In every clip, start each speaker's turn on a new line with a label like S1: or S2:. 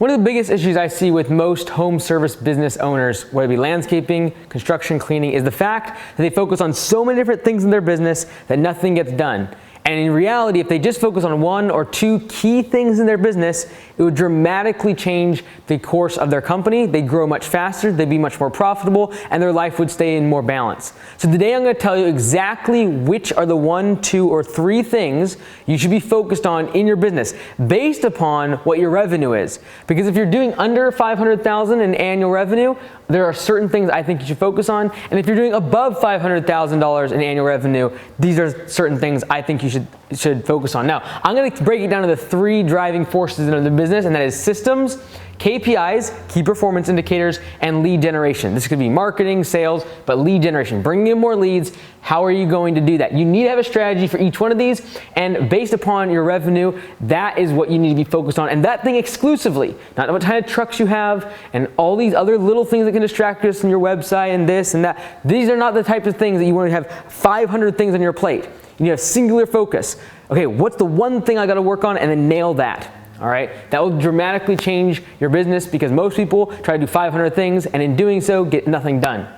S1: One of the biggest issues I see with most home service business owners, whether it be landscaping, construction, cleaning, is the fact that they focus on so many different things in their business that nothing gets done. And in reality, if they just focus on one or two key things in their business, it would dramatically change the course of their company. They'd grow much faster, they'd be much more profitable, and their life would stay in more balance. So today I'm going to tell you exactly which are the 1, 2, or 3 things you should be focused on in your business based upon what your revenue is. Because if you're doing under $500,000 in annual revenue, there are certain things I think you should focus on. And if you're doing above $500,000 in annual revenue, these are certain things I think you should focus on. Now, I'm going to break it down to the 3 driving forces in the business, and that is systems, KPIs, key performance indicators, and lead generation. This could be marketing, sales, but lead generation, bringing in more leads. How are you going to do that? You need to have a strategy for each one of these, and based upon your revenue, that is what you need to be focused on. And that thing exclusively, not what kind of trucks you have and all these other little things that can distract us from your website and this and that. These are not the types of things that you want to have 500 things on your plate. You need a singular focus. Okay, what's the one thing I got to work on, and then nail that. All right, that will dramatically change your business because most people try to do 500 things and in doing so get nothing done.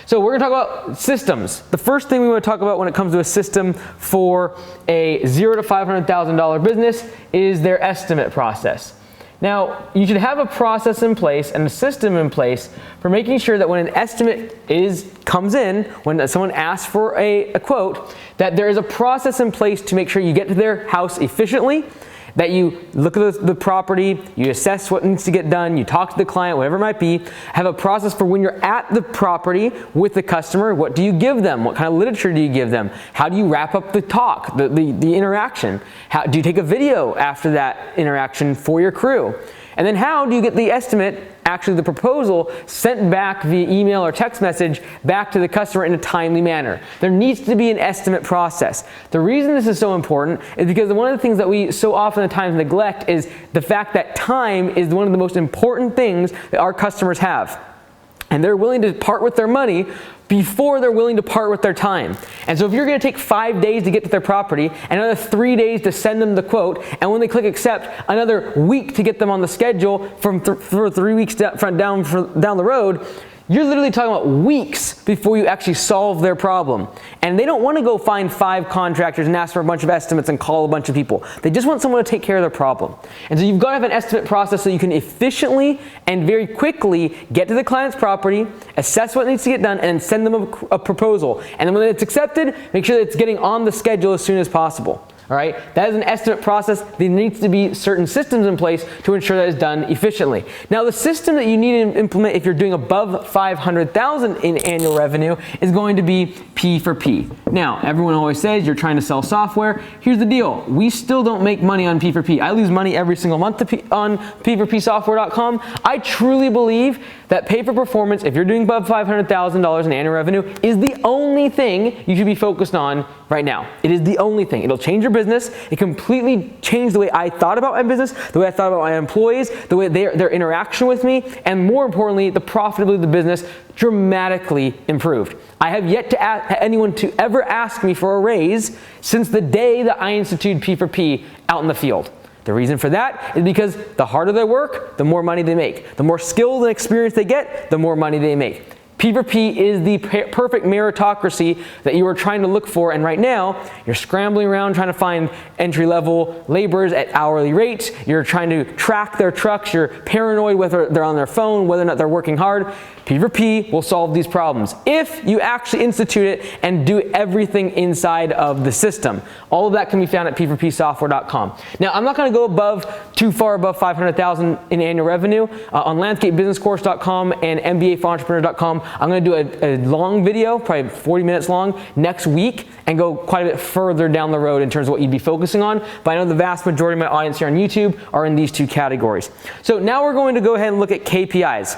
S1: So we're going to talk about systems. The first thing we want to talk about when it comes to a system for a $0 to $500,000 business is their estimate process. Now, you should have a process in place and a system in place for making sure that when an estimate comes in, when someone asks for a quote, that there is a process in place to make sure you get to their house efficiently, that you look at the property, you assess what needs to get done, you talk to the client, whatever it might be, have a process for when you're at the property with the customer, what do you give them? What kind of literature do you give them? How do you wrap up the talk, the interaction? How do you take a video after that interaction for your crew? And then how do you get the estimate, actually the proposal, sent back via email or text message back to the customer in a timely manner? There needs to be an estimate process. The reason this is so important is because one of the things that we so often at times neglect is the fact that time is one of the most important things that our customers have. And they're willing to part with their money before they're willing to part with their time. And so if you're going to take 5 days to get to their property, and another 3 days to send them the quote, and when they click accept, another week to get them on the schedule for 3 weeks down the road, you're literally talking about weeks before you actually solve their problem. And they don't want to go find 5 contractors and ask for a bunch of estimates and call a bunch of people. They just want someone to take care of their problem. And so you've got to have an estimate process so you can efficiently and very quickly get to the client's property, assess what needs to get done, and send them a proposal. And then when it's accepted, make sure that it's getting on the schedule as soon as possible. All right, that is an estimate process. There needs to be certain systems in place to ensure that it's done efficiently. Now, the system that you need to implement if you're doing above $500,000 in annual revenue is going to be P for P. Now, everyone always says you're trying to sell software. Here's the deal. We still don't make money on P for P. I lose money every single month on P4Psoftware.com. I truly believe that pay for performance, if you're doing above $500,000 in annual revenue, is the only thing you should be focused on right now. It is the only thing. It'll change your business. It completely changed the way I thought about my business, the way I thought about my employees, the way their interaction with me, and more importantly, the profitability of the business dramatically improved. I have yet to ask anyone to ever ask me for a raise since the day that I instituted P4P out in the field. The reason for that is because the harder they work, the more money they make. The more skills and experience they get, the more money they make. P4P is the perfect meritocracy that you are trying to look for, and right now you're scrambling around trying to find entry-level laborers at hourly rates. You're trying to track their trucks. You're paranoid whether they're on their phone, whether or not they're working hard. P4P will solve these problems if you actually institute it and do everything inside of the system. All of that can be found at P4Psoftware.com. Now, I'm not going to go too far above $500,000 in annual revenue. On LandscapeBusinessCourse.com and MBAforentrepreneur.com, I'm going to do a long video, probably 40 minutes long, next week, and go quite a bit further down the road in terms of what you'd be focusing on. But I know the vast majority of my audience here on YouTube are in these 2 categories. So now we're going to go ahead and look at KPIs.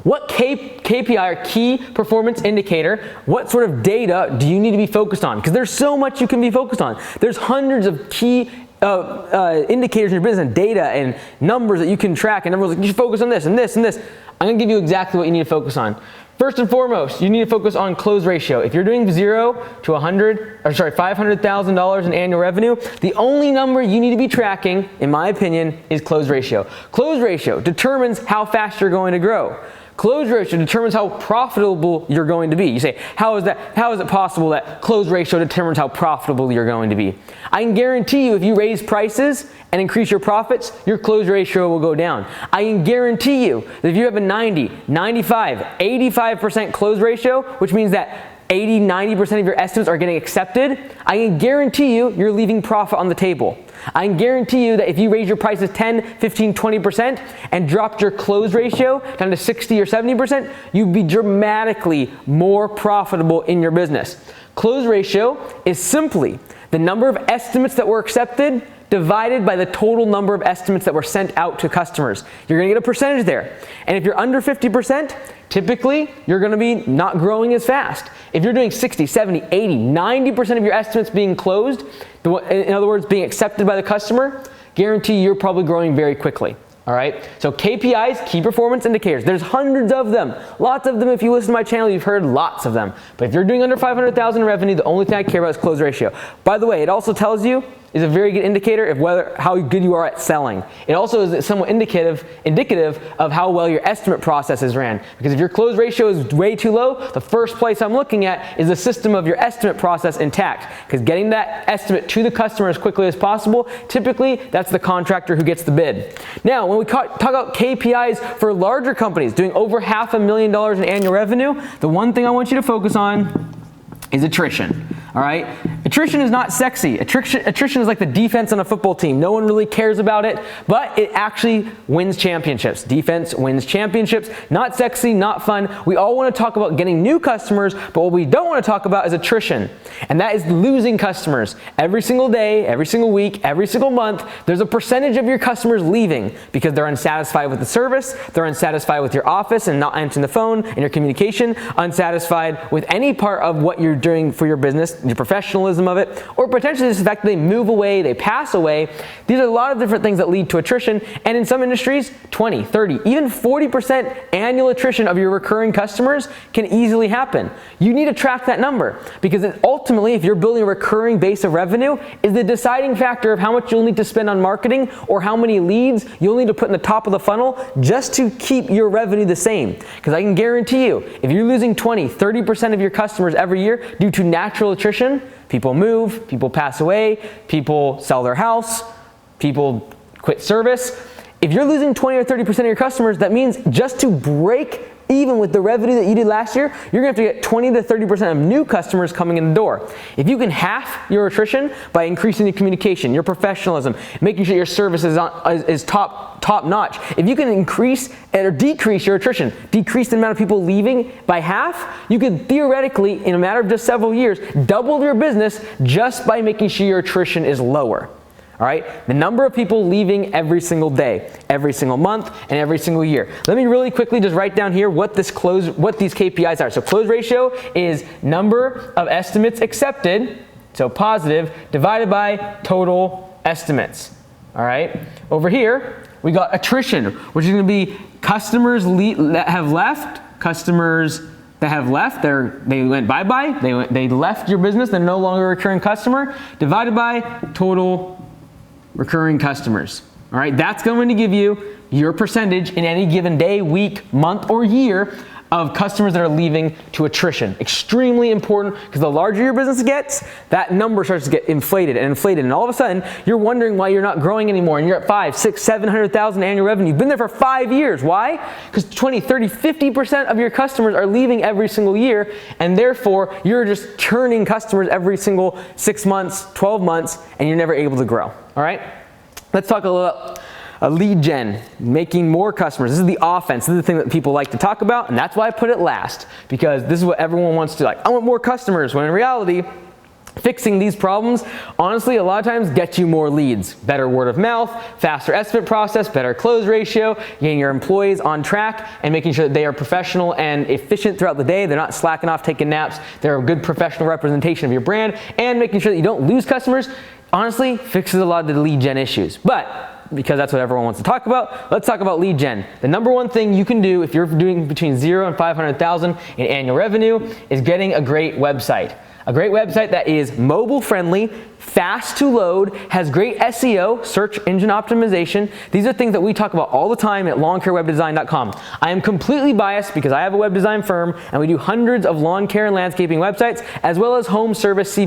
S1: What KPI or key performance indicator, what sort of data do you need to be focused on? Because there's so much you can be focused on. There's hundreds of key indicators in your business and data and numbers that you can track, and everyone's like, you should focus on this and this and this. I'm going to give you exactly what you need to focus on. First and foremost, you need to focus on close ratio. If you're doing $0 to $500,000 in annual revenue, the only number you need to be tracking, in my opinion, is close ratio. Close ratio determines how fast you're going to grow. Close ratio determines how profitable you're going to be. You say, how is it possible that close ratio determines how profitable you're going to be? I can guarantee you if you raise prices and increase your profits, your close ratio will go down. I can guarantee you that if you have a 90, 95, 85% close ratio, which means that 80, 90% of your estimates are getting accepted, I can guarantee you you're leaving profit on the table. I can guarantee you that if you raise your prices 10, 15, 20% and dropped your close ratio down to 60 or 70%, you'd be dramatically more profitable in your business. Close ratio is simply the number of estimates that were accepted divided by the total number of estimates that were sent out to customers. You're gonna get a percentage there. And if you're under 50%, typically you're gonna be not growing as fast. If you're doing 60, 70, 80, 90% of your estimates being closed, in other words, being accepted by the customer, guarantee you're probably growing very quickly. All right, so KPIs, key performance indicators, there's hundreds of them. Lots of them. If you listen to my channel, you've heard lots of them. But if you're doing under 500,000 in revenue, the only thing I care about is close ratio. By the way, it also tells you, is a very good indicator of how good you are at selling. It also is somewhat indicative of how well your estimate process is ran. Because if your close ratio is way too low, the first place I'm looking at is the system of your estimate process intact. Because getting that estimate to the customer as quickly as possible, typically that's the contractor who gets the bid. Now, when we talk about KPIs for larger companies doing over $500,000 in annual revenue, the one thing I want you to focus on is attrition. All right? Attrition is not sexy. Attrition is like the defense on a football team. No one really cares about it, but it actually wins championships. Defense wins championships. Not sexy, not fun. We all want to talk about getting new customers, but what we don't want to talk about is attrition. And that is losing customers. Every single day, every single week, every single month, there's a percentage of your customers leaving because they're unsatisfied with the service, they're unsatisfied with your office and not answering the phone and your communication, unsatisfied with any part of what you're doing for your business, your professionalism of it, or potentially just the fact that they move away, they pass away. These are a lot of different things that lead to attrition, and in some industries, 20, 30, even 40% annual attrition of your recurring customers can easily happen. You need to track that number because ultimately, if you're building a recurring base of revenue, is the deciding factor of how much you'll need to spend on marketing or how many leads you'll need to put in the top of the funnel just to keep your revenue the same. Because I can guarantee you, if you're losing 20, 30% of your customers every year due to natural attrition, people move, people pass away, people sell their house, people quit service. If you're losing 20 or 30% of your customers, that means just to break even with the revenue that you did last year, you're gonna have to get 20 to 30% of new customers coming in the door. If you can half your attrition by increasing the communication, your professionalism, making sure your service is top notch. If you can increase or decrease your attrition, decrease the amount of people leaving by half, you could theoretically, in a matter of just several years, double your business just by making sure your attrition is lower. All right, the number of people leaving every single day, every single month, and every single year. Let me really quickly just write down here what these KPIs are. So close ratio is number of estimates accepted, so positive, divided by total estimates. All right, over here we got attrition, which is going to be customers that have left, they went bye-bye, they left your business, they're no longer a recurring customer, divided by total recurring customers. All right, that's going to give you your percentage in any given day, week, month, or year of customers that are leaving to attrition. Extremely important because the larger your business gets, that number starts to get inflated, and all of a sudden you're wondering why you're not growing anymore and you're at 5, 6, 700,000 annual revenue. You've been there for 5 years. Why? Because 20, 30, 50% of your customers are leaving every single year, and therefore you're just churning customers every single 6 months, 12 months, and you're never able to grow. All right, let's talk a little lead gen, making more customers. This is the offense. This is the thing that people like to talk about, and that's why I put it last, because this is what everyone wants to like. I want more customers, when in reality, fixing these problems, honestly, a lot of times gets you more leads. Better word of mouth, faster estimate process, better close ratio, getting your employees on track, and making sure that they are professional and efficient throughout the day. They're not slacking off, taking naps. They're a good professional representation of your brand, and making sure that you don't lose customers, honestly, fixes a lot of the lead gen issues. But because that's what everyone wants to talk about. Let's talk about lead gen. The number one thing you can do if you're doing between 0 and 500,000 in annual revenue is getting a great website. A great website that is mobile friendly, fast to load, has great SEO, search engine optimization. These are things that we talk about all the time at lawncarewebdesign.com. I am completely biased because I have a web design firm and we do hundreds of lawn care and landscaping websites, as well as home service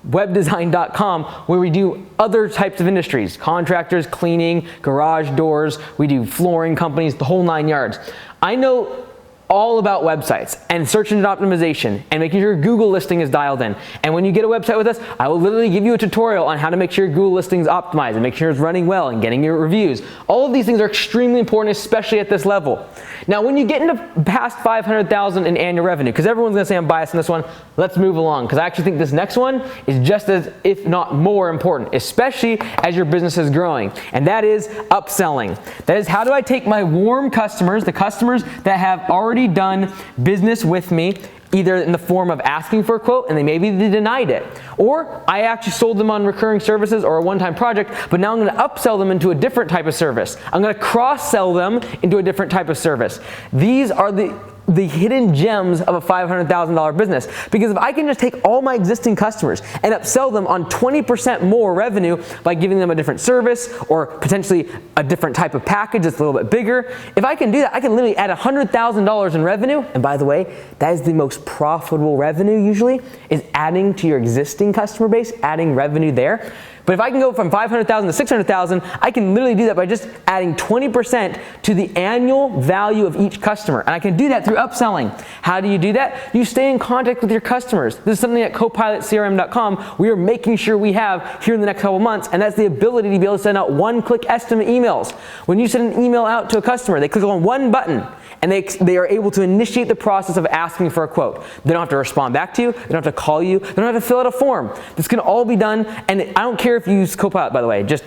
S1: webdesign.com, where we do other types of industries, contractors, cleaning, garage doors, we do flooring companies, the whole 9 yards. I know all about websites and search engine optimization and making sure your Google listing is dialed in. And when you get a website with us, I will literally give you a tutorial on how to make sure your Google listing is optimized and make sure it's running well and getting your reviews. All of these things are extremely important, especially at this level. Now, when you get into past 500,000 in annual revenue, because everyone's gonna say I'm biased in this one, let's move along, because I actually think this next one is just as, if not more important, especially as your business is growing, and that is upselling. That is, how do I take my warm customers, the customers that have already done business with me, either in the form of asking for a quote and they denied it, or I actually sold them on recurring services or a one-time project, but now I'm going to upsell them into a different type of service. I'm going to cross-sell them into a different type of service. These are the hidden gems of a $500,000 business, because if I can just take all my existing customers and upsell them on 20% more revenue by giving them a different service or potentially a different type of package that's a little bit bigger, if I can do that, I can literally add $100,000 in revenue. And by the way, that is the most profitable revenue usually, is adding to your existing customer base, adding revenue there. But if I can go from 500,000 to 600,000, I can literally do that by just adding 20% to the annual value of each customer. And I can do that through upselling. How do you do that? You stay in contact with your customers. This is something at copilotcrm.com we are making sure we have here in the next couple months, and that's the ability to be able to send out one-click estimate emails. When you send an email out to a customer, they click on one button, and they are able to initiate the process of asking for a quote. They don't have to respond back to you. They don't have to call you. They don't have to fill out a form. This can all be done, and I don't care if you use Copilot, by the way. Just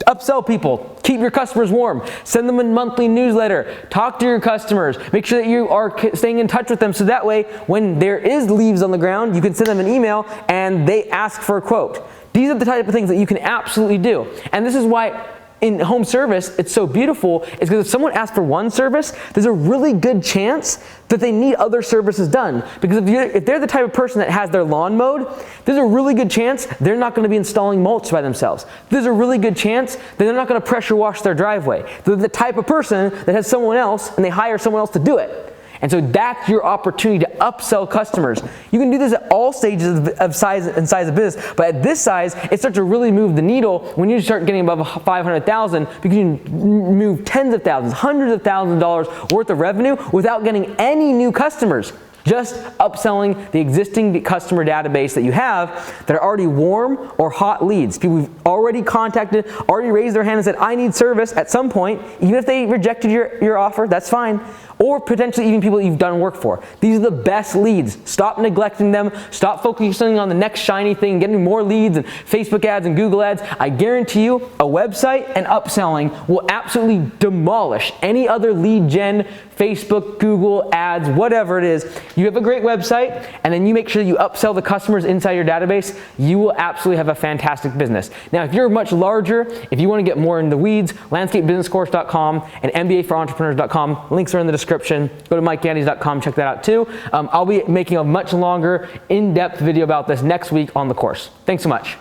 S1: upsell people. Keep your customers warm. Send them a monthly newsletter. Talk to your customers. Make sure that you are staying in touch with them, so that way when there is leaves on the ground, you can send them an email and they ask for a quote. These are the type of things that you can absolutely do. And this is why in home service, it's so beautiful, is because if someone asks for one service, there's a really good chance that they need other services done. Because if they're the type of person that has their lawn mowed, there's a really good chance they're not going to be installing mulch by themselves. There's a really good chance that they're not going to pressure wash their driveway. They're the type of person that has someone else and they hire someone else to do it. And so that's your opportunity to upsell customers. You can do this at all stages of size of business, but at this size, it starts to really move the needle when you start getting above 500,000, because you can move tens of thousands, hundreds of thousands of dollars worth of revenue without getting any new customers. Just upselling the existing customer database that you have that are already warm or hot leads. People who've already contacted, already raised their hand and said, I need service at some point. Even if they rejected your offer, that's fine. Or potentially even people that you've done work for. These are the best leads. Stop neglecting them. Stop focusing on the next shiny thing, getting more leads and Facebook ads and Google ads. I guarantee you a website and upselling will absolutely demolish any other lead gen, Facebook, Google ads, whatever it is. You have a great website and then you make sure you upsell the customers inside your database, you will absolutely have a fantastic business. Now, if you're much larger, if you want to get more in the weeds, landscapebusinesscourse.com and MBAforentrepreneurs.com, links are in the description. Go to MikeGandes.com, check that out too. I'll be making a much longer, in-depth video about this next week on the course. Thanks so much.